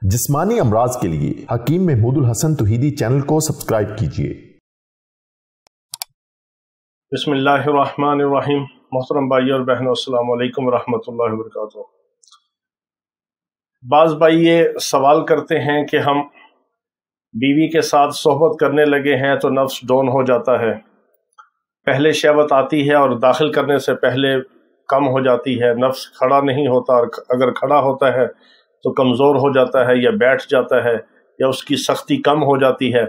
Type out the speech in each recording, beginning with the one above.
जिस्मानी अमराज के लिए हकीम महमूदुल हसन तौहीदी चैनल को सब्सक्राइब कीजिए। बिस्मिल्लाहिर्रहमानिर्रहीम। मोहतरम भाई और बहनों, अस्सलाम वालेकुम वरहमतुल्लाहि वबरकातुहू। बाज़ भाई ये सवाल करते हैं कि हम बीवी के साथ सोहबत करने लगे हैं तो नफ्स डाउन हो जाता है, पहले शहवत आती है और दाखिल करने से पहले कम हो जाती है, नफ्स खड़ा नहीं होता, और अगर खड़ा होता है तो कमज़ोर हो जाता है या बैठ जाता है या उसकी सख्ती कम हो जाती है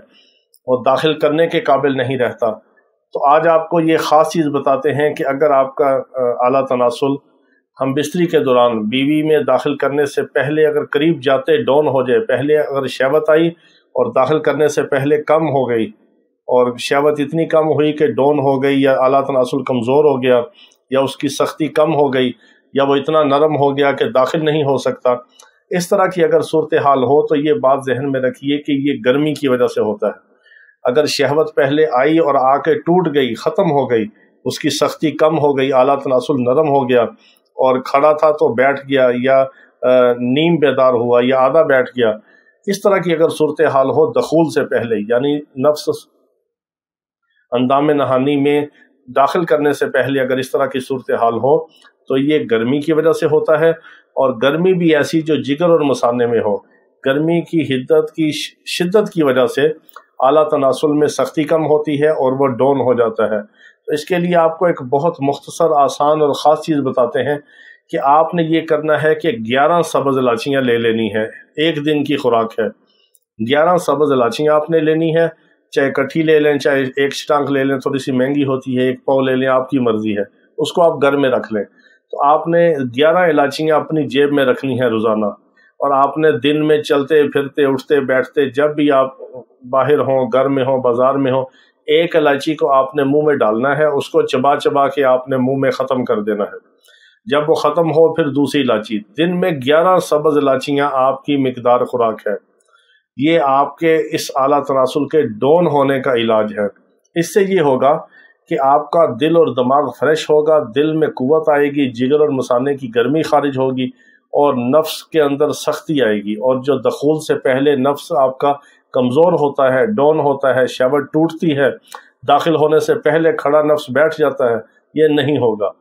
और दाखिल करने के काबिल नहीं रहता। तो आज आपको ये ख़ास चीज़ बताते हैं कि अगर आपका आला तनासुल हम बिस्तरी के दौरान बीवी में दाखिल करने से पहले अगर करीब जाते डाउन हो जाए, पहले अगर शहवत आई और दाखिल करने से पहले कम हो गई और शहवत इतनी कम हुई कि डाउन हो गई या आला तनासुल कमज़ोर हो गया या उसकी सख्ती कम हो गई या वो इतना नरम हो गया कि दाखिल नहीं हो सकता, इस तरह की अगर सूरत हाल हो तो ये बात जहन में रखिए कि ये गर्मी की वजह से होता है। अगर शहवत पहले आई और आके टूट गई, ख़त्म हो गई, उसकी सख्ती कम हो गई, आला तनासुल नरम हो गया और खड़ा था तो बैठ गया या नीम बेदार हुआ या आधा बैठ गया, इस तरह की अगर सूरत हाल हो दखूल से पहले, यानी नफ्स अंदाम नहानी में दाखिल करने से पहले अगर इस तरह की सूरत हाल हो तो ये गर्मी की वजह से होता है। और गर्मी भी ऐसी जो जिगर और मसाने में हो, गर्मी की शिद्दत की वजह से आला तनासुल में सख्ती कम होती है और वो डाउन हो जाता है। तो इसके लिए आपको एक बहुत मुख्तसर, आसान और ख़ास चीज़ बताते हैं कि आपने ये करना है कि 11 सब्ज़ इलायचियाँ ले लेनी है, एक दिन की खुराक है। 11 सब्ज़ इलायचियाँ आपने लेनी है, चाहे इकट्ठी ले लें, चाहे एक स्टांक ले लें, थोड़ी सी महंगी होती है, एक पाव ले लें, आपकी मर्ज़ी है, उसको आप घर में रख लें। तो आपने 11 इलायचियाँ अपनी जेब में रखनी है रोज़ाना, और आपने दिन में चलते फिरते उठते बैठते जब भी आप बाहर हों, घर में हों, बाज़ार में हों, एक इलायची को आपने मुंह में डालना है, उसको चबा चबा के आपने मुंह में ख़त्म कर देना है। जब वो ख़त्म हो फिर दूसरी इलायची, दिन में 11 सब्ज़ इलायचियाँ आपकी मिकदार खुराक है। ये आपके इस आला तनासुल के डाउन होने का इलाज है। इससे ये होगा कि आपका दिल और दिमाग फ्रेश होगा, दिल में कुव्वत आएगी, जिगर और मसाने की गर्मी खारिज होगी और नफ्स के अंदर सख्ती आएगी। और जो दखूल से पहले नफ्स आपका कमज़ोर होता है, डाउन होता है, शहवत टूटती है, दाखिल होने से पहले खड़ा नफ्स बैठ जाता है, ये नहीं होगा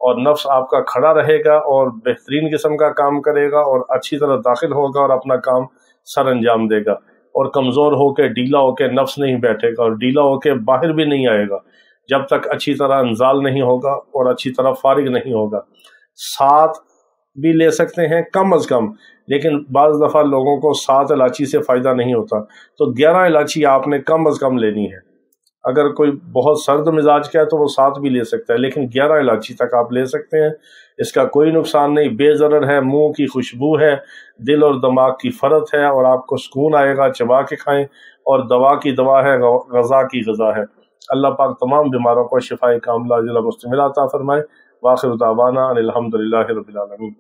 और नफ्स आपका खड़ा रहेगा और बेहतरीन किस्म का काम करेगा और अच्छी तरह दाखिल होगा और अपना काम सर अंजाम देगा। और कमज़ोर होकर ढीला होकर नफ्स नहीं बैठेगा और ढीला होकर बाहर भी नहीं आएगा जब तक अच्छी तरह इंजाल नहीं होगा और अच्छी तरह फारिग नहीं होगा। 7 भी ले सकते हैं कम अज़ कम, लेकिन बाज़ दफ़ा लोगों को 7 इलायची से फ़ायदा नहीं होता, तो 11 इलायची आपने कम अज़ कम लेनी है। अगर कोई बहुत सर्द मिजाज का है तो वो 7 भी ले सकता है, लेकिन 11 इलायची तक आप ले सकते हैं। इसका कोई नुकसान नहीं, बेज़रर है, मुंह की खुशबू है, दिल और दिमाग की फ़रत है और आपको सुकून आएगा, चबा के खाएं। और दवा की दवा है, ग़ज़ा की ग़ज़ा है। अल्लाह पाक तमाम बीमारों को शिफ़ाए कामिला अता फ़रमाए। वाखिर दावाना अनिल हम्दुलिल्लाहि रब्बिल आलमीन।